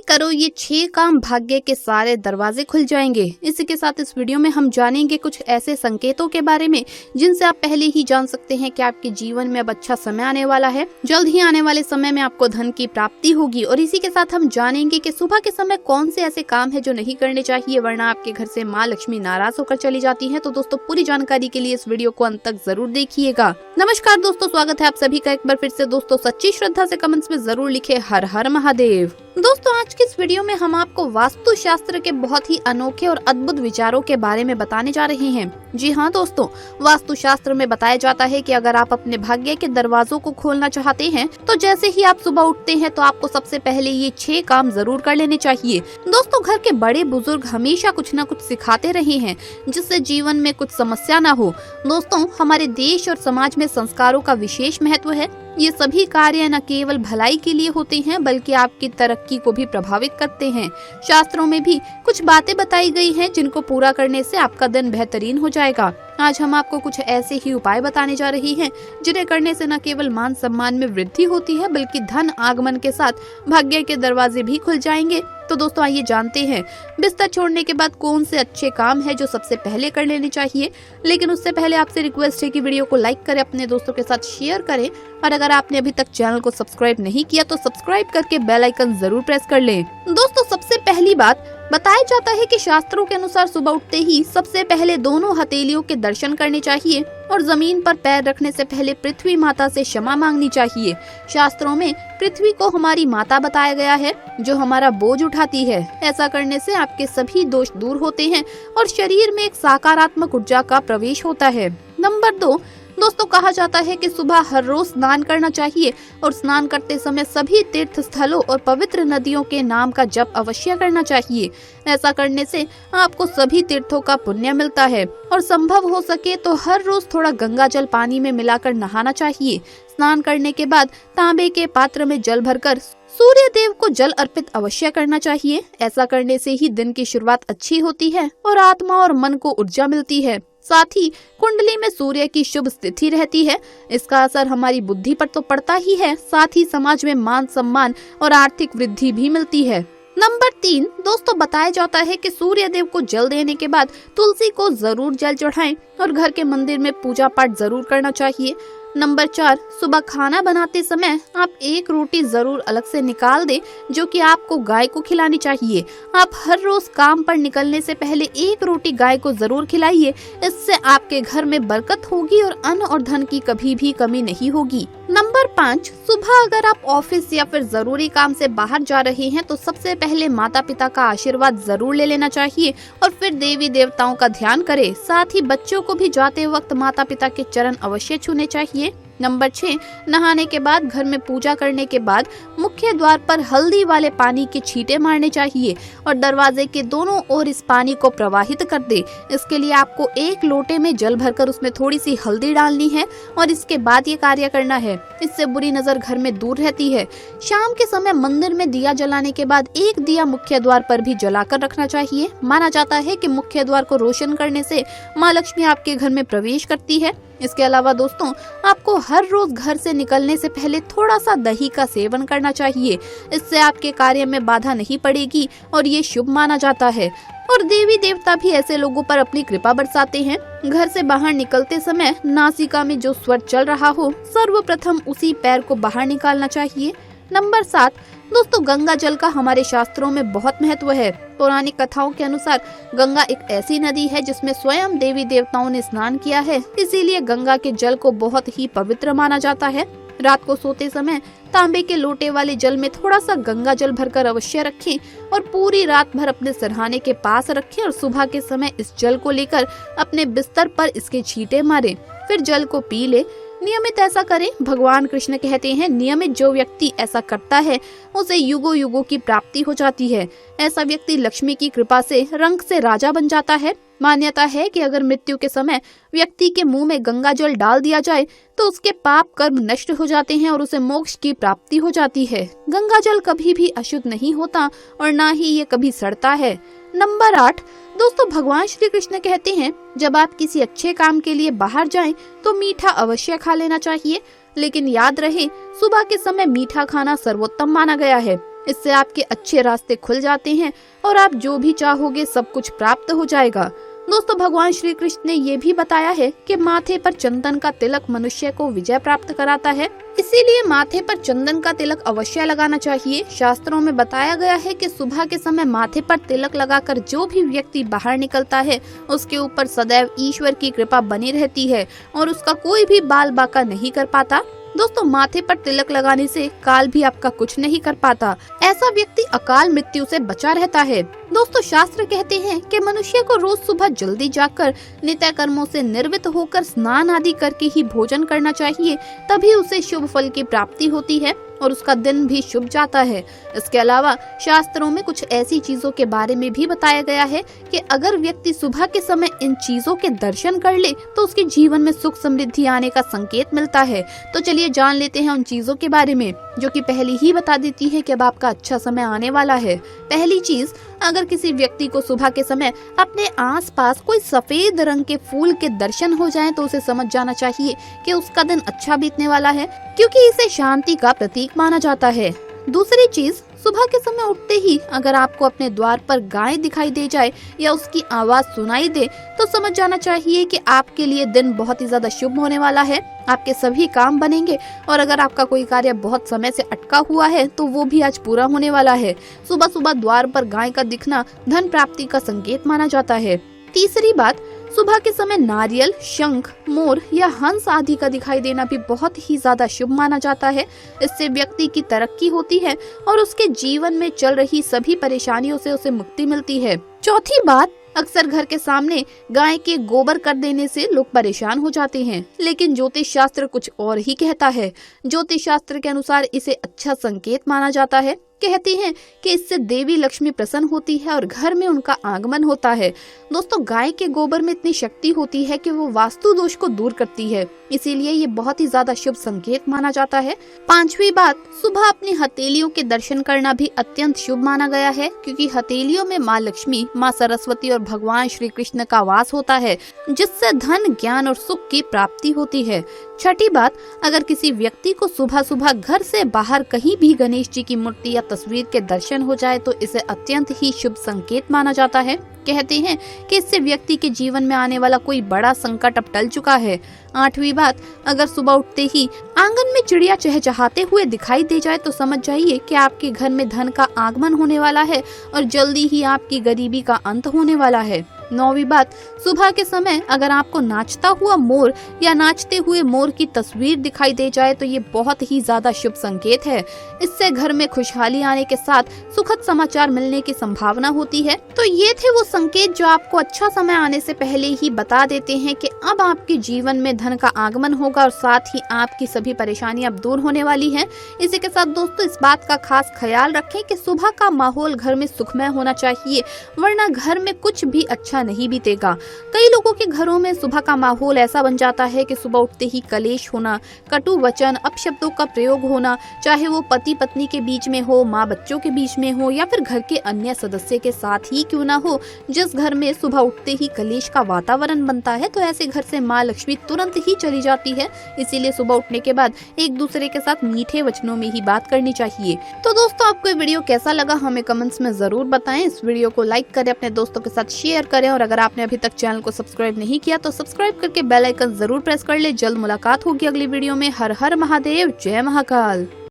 करो ये 6 काम, भाग्य के सारे दरवाजे खुल जाएंगे। इसी के साथ इस वीडियो में हम जानेंगे कुछ ऐसे संकेतों के बारे में जिनसे आप पहले ही जान सकते हैं कि आपके जीवन में अब अच्छा समय आने वाला है। जल्द ही आने वाले समय में आपको धन की प्राप्ति होगी। और इसी के साथ हम जानेंगे कि सुबह के समय कौन से ऐसे काम है जो नहीं करने चाहिए, वरना आपके घर से माँ लक्ष्मी नाराज होकर चली जाती है। तो दोस्तों, पूरी जानकारी के लिए इस वीडियो को अंत तक जरूर देखिएगा। नमस्कार दोस्तों, स्वागत है आप सभी का एक बार फिर से। दोस्तों, सच्ची श्रद्धा से कमेंट्स में जरूर लिखे हर हर महादेव। दोस्तों, आज की इस वीडियो में हम आपको वास्तु शास्त्र के बहुत ही अनोखे और अद्भुत विचारों के बारे में बताने जा रहे हैं। जी हाँ दोस्तों, वास्तु शास्त्र में बताया जाता है कि अगर आप अपने भाग्य के दरवाजों को खोलना चाहते हैं तो जैसे ही आप सुबह उठते हैं तो आपको सबसे पहले ये 6 काम जरूर कर लेने चाहिए। दोस्तों, घर के बड़े बुजुर्ग हमेशा कुछ न कुछ सिखाते रहे हैं जिससे जीवन में कुछ समस्या न हो। दोस्तों, हमारे देश और समाज में संस्कारों का विशेष महत्व है। ये सभी कार्य न केवल भलाई के लिए होते हैं बल्कि आपकी तरक्की को भी प्रभावित करते हैं। शास्त्रों में भी कुछ बातें बताई गई हैं जिनको पूरा करने से आपका दिन बेहतरीन हो जाएगा। आज हम आपको कुछ ऐसे ही उपाय बताने जा रही हैं जिन्हें करने से न केवल मान सम्मान में वृद्धि होती है बल्कि धन आगमन के साथ भाग्य के दरवाजे भी खुल जाएंगे। तो दोस्तों, आइए जानते हैं बिस्तर छोड़ने के बाद कौन से अच्छे काम है जो सबसे पहले कर लेने चाहिए। लेकिन उससे पहले आपसे रिक्वेस्ट है कि वीडियो को लाइक करें, अपने दोस्तों के साथ शेयर करें और अगर आपने अभी तक चैनल को सब्सक्राइब नहीं किया तो सब्सक्राइब करके बेल आइकन जरूर प्रेस कर लें। दोस्तों, सबसे पहली बात, बताया जाता है कि शास्त्रों के अनुसार सुबह उठते ही सबसे पहले दोनों हथेलियों के दर्शन करने चाहिए और जमीन पर पैर रखने से पहले पृथ्वी माता से क्षमा मांगनी चाहिए। शास्त्रों में पृथ्वी को हमारी माता बताया गया है जो हमारा बोझ उठाती है। ऐसा करने से आपके सभी दोष दूर होते हैं और शरीर में एक सकारात्मक ऊर्जा का प्रवेश होता है। नंबर 2, दोस्तों, कहा जाता है कि सुबह हर रोज स्नान करना चाहिए और स्नान करते समय सभी तीर्थ स्थलों और पवित्र नदियों के नाम का जप अवश्य करना चाहिए। ऐसा करने से आपको सभी तीर्थों का पुण्य मिलता है और संभव हो सके तो हर रोज थोड़ा गंगा जल पानी में मिलाकर नहाना चाहिए। स्नान करने के बाद तांबे के पात्र में जल भरकर सूर्य देव को जल अर्पित अवश्य करना चाहिए। ऐसा करने से ही दिन की शुरुआत अच्छी होती है और आत्मा और मन को ऊर्जा मिलती है। साथ ही कुंडली में सूर्य की शुभ स्थिति रहती है। इसका असर हमारी बुद्धि पर तो पड़ता ही है, साथ ही समाज में मान सम्मान और आर्थिक वृद्धि भी मिलती है। नंबर 3, दोस्तों, बताया जाता है कि सूर्य देव को जल देने के बाद तुलसी को जरूर जल चढ़ाएं और घर के मंदिर में पूजा पाठ जरूर करना चाहिए। नंबर 4, सुबह खाना बनाते समय आप एक रोटी जरूर अलग से निकाल दें जो कि आपको गाय को खिलानी चाहिए। आप हर रोज काम पर निकलने से पहले एक रोटी गाय को जरूर खिलाइए। इससे आपके घर में बरकत होगी और अन्न और धन की कभी भी कमी नहीं होगी। नंबर 5, सुबह अगर आप ऑफिस या फिर जरूरी काम से बाहर जा रहे हैं तो सबसे पहले माता पिता का आशीर्वाद जरूर ले लेना चाहिए और फिर देवी देवताओं का ध्यान करें। साथ ही बच्चों को भी जाते वक्त माता पिता के चरण अवश्य छूने चाहिए। नंबर 6, नहाने के बाद घर में पूजा करने के बाद मुख्य द्वार पर हल्दी वाले पानी के छींटे मारने चाहिए और दरवाजे के दोनों ओर इस पानी को प्रवाहित कर दे। इसके लिए आपको एक लोटे में जल भरकर उसमें थोड़ी सी हल्दी डालनी है और इसके बाद ये कार्य करना है। इससे बुरी नजर घर में दूर रहती है। शाम के समय मंदिर में दिया जलाने के बाद एक दिया मुख्य द्वार पर भी जलाकर रखना चाहिए। माना जाता है कि मुख्य द्वार को रोशन करने से माँ लक्ष्मी आपके घर में प्रवेश करती है। इसके अलावा दोस्तों, आपको हर रोज घर से निकलने से पहले थोड़ा सा दही का सेवन करना चाहिए। इससे आपके कार्य में बाधा नहीं पड़ेगी और ये शुभ माना जाता है। और देवी देवता भी ऐसे लोगों पर अपनी कृपा बरसाते हैं। घर से बाहर निकलते समय नासिका में जो स्वर चल रहा हो सर्वप्रथम उसी पैर को बाहर निकालना चाहिए। नंबर 7, दोस्तों, गंगा जल का हमारे शास्त्रों में बहुत महत्व है। पौराणिक कथाओं के अनुसार गंगा एक ऐसी नदी है जिसमें स्वयं देवी देवताओं ने स्नान किया है, इसीलिए गंगा के जल को बहुत ही पवित्र माना जाता है। रात को सोते समय तांबे के लोटे वाले जल में थोड़ा सा गंगा जल भरकर अवश्य रखें और पूरी रात भर अपने सिरहाने के पास रखें और सुबह के समय इस जल को लेकर अपने बिस्तर पर इसके छींटे मारें, फिर जल को पी ले। नियमित ऐसा करें। भगवान कृष्ण कहते हैं, नियमित जो व्यक्ति ऐसा करता है उसे युगों युगों की प्राप्ति हो जाती है। ऐसा व्यक्ति लक्ष्मी की कृपा से रंग से राजा बन जाता है। मान्यता है कि अगर मृत्यु के समय व्यक्ति के मुंह में गंगा जल डाल दिया जाए तो उसके पाप कर्म नष्ट हो जाते हैं और उसे मोक्ष की प्राप्ति हो जाती है। गंगा जल कभी भी अशुद्ध नहीं होता और ना ही ये कभी सड़ता है। नंबर 8, दोस्तों, भगवान श्री कृष्ण कहते हैं, जब आप किसी अच्छे काम के लिए बाहर जाएं तो मीठा अवश्य खा लेना चाहिए, लेकिन याद रहे सुबह के समय मीठा खाना सर्वोत्तम माना गया है। इससे आपके अच्छे रास्ते खुल जाते हैं और आप जो भी चाहोगे सब कुछ प्राप्त हो जाएगा। दोस्तों, भगवान श्री कृष्ण ने ये भी बताया है कि माथे पर चंदन का तिलक मनुष्य को विजय प्राप्त कराता है, इसीलिए माथे पर चंदन का तिलक अवश्य लगाना चाहिए। शास्त्रों में बताया गया है कि सुबह के समय माथे पर तिलक लगाकर जो भी व्यक्ति बाहर निकलता है उसके ऊपर सदैव ईश्वर की कृपा बनी रहती है और उसका कोई भी बाल बाका नहीं कर पाता। दोस्तों, माथे पर तिलक लगाने से काल भी आपका कुछ नहीं कर पाता। ऐसा व्यक्ति अकाल मृत्यु से बचा रहता है। दोस्तों, शास्त्र कहते हैं कि मनुष्य को रोज सुबह जल्दी जाकर नित्य कर्मों से निर्वृत्त होकर स्नान आदि करके ही भोजन करना चाहिए, तभी उसे शुभ फल की प्राप्ति होती है और उसका दिन भी शुभ जाता है। इसके अलावा शास्त्रों में कुछ ऐसी चीजों के बारे में भी बताया गया है कि अगर व्यक्ति सुबह के समय इन चीजों के दर्शन कर ले तो उसके जीवन में सुख समृद्धि आने का संकेत मिलता है। तो चलिए जान लेते हैं उन चीजों के बारे में जो कि पहले ही बता देती है कि अब आपका अच्छा समय आने वाला है। पहली चीज, अगर किसी व्यक्ति को सुबह के समय अपने आसपास कोई सफेद रंग के फूल के दर्शन हो जाएं तो उसे समझ जाना चाहिए कि उसका दिन अच्छा बीतने वाला है, क्योंकि इसे शांति का प्रतीक माना जाता है। दूसरी चीज, सुबह के समय उठते ही अगर आपको अपने द्वार पर गाय दिखाई दे जाए या उसकी आवाज सुनाई दे तो समझ जाना चाहिए कि आपके लिए दिन बहुत ही ज्यादा शुभ होने वाला है। आपके सभी काम बनेंगे और अगर आपका कोई कार्य बहुत समय से अटका हुआ है तो वो भी आज पूरा होने वाला है। सुबह सुबह द्वार पर गाय का दिखना धन प्राप्ति का संकेत माना जाता है। तीसरी बात, सुबह के समय नारियल, शंख, मोर या हंस आदि का दिखाई देना भी बहुत ही ज्यादा शुभ माना जाता है। इससे व्यक्ति की तरक्की होती है और उसके जीवन में चल रही सभी परेशानियों से उसे मुक्ति मिलती है। चौथी बात, अक्सर घर के सामने गाय के गोबर कर देने से लोग परेशान हो जाते हैं, लेकिन ज्योतिष शास्त्र कुछ और ही कहता है। ज्योतिष शास्त्र के अनुसार इसे अच्छा संकेत माना जाता है। कहते हैं कि इससे देवी लक्ष्मी प्रसन्न होती है और घर में उनका आगमन होता है। दोस्तों, गाय के गोबर में इतनी शक्ति होती है कि वो वास्तु दोष को दूर करती है, इसीलिए ये बहुत ही ज्यादा शुभ संकेत माना जाता है। पांचवी बात, सुबह अपनी हथेलियों के दर्शन करना भी अत्यंत शुभ माना गया है, क्योंकि हथेलियों में माँ लक्ष्मी, माँ सरस्वती और भगवान श्री कृष्ण का वास होता है, जिससे धन, ज्ञान और सुख की प्राप्ति होती है। छठी बात, अगर किसी व्यक्ति को सुबह सुबह घर से बाहर कहीं भी गणेश जी की मूर्ति या तस्वीर के दर्शन हो जाए तो इसे अत्यंत ही शुभ संकेत माना जाता है। कहते हैं कि इससे व्यक्ति के जीवन में आने वाला कोई बड़ा संकट अब टल चुका है। आठवीं बात, अगर सुबह उठते ही आंगन में चिड़िया चहचहाते हुए दिखाई दे जाए तो समझ जाइए कि आपके घर में धन का आगमन होने वाला है और जल्दी ही आपकी गरीबी का अंत होने वाला है। नौवीं बात, सुबह के समय अगर आपको नाचता हुआ मोर या नाचते हुए मोर की तस्वीर दिखाई दे जाए तो ये बहुत ही ज्यादा शुभ संकेत है। इससे घर में खुशहाली आने के साथ सुखद समाचार मिलने की संभावना होती है। तो ये थे वो संकेत जो आपको अच्छा समय आने से पहले ही बता देते हैं कि अब आपके जीवन में धन का आगमन होगा और साथ ही आपकी सभी परेशानियां अब दूर होने वाली हैं। इसी के साथ दोस्तों, इस बात का खास ख्याल रखें कि सुबह का माहौल घर में सुखमय होना चाहिए, वरना घर में कुछ भी अच्छा नहीं बीतेगा। कई लोगों के घरों में सुबह का माहौल ऐसा बन जाता है कि सुबह उठते ही कलेश होना, कटु वचन, अपशब्दों का प्रयोग होना, चाहे वो पति पत्नी के बीच में हो, माँ बच्चों के बीच में हो या फिर घर के अन्य सदस्य के साथ ही क्यों ना हो। जिस घर में सुबह उठते ही कलेश का वातावरण बनता है तो ऐसे घर से माँ लक्ष्मी तुरंत ही चली जाती है। इसीलिए सुबह उठने के बाद एक दूसरे के साथ मीठे वचनों में ही बात करनी चाहिए। तो दोस्तों, आपको ये वीडियो कैसा लगा हमें कमेंट्स में जरूर बताएं। इस वीडियो को लाइक करें, अपने दोस्तों के साथ शेयर करें और अगर आपने अभी तक चैनल को सब्सक्राइब नहीं किया तो सब्सक्राइब करके बेल आइकन जरूर प्रेस कर ले। जल्द मुलाकात होगी अगली वीडियो में। हर हर महादेव, जय महाकाल।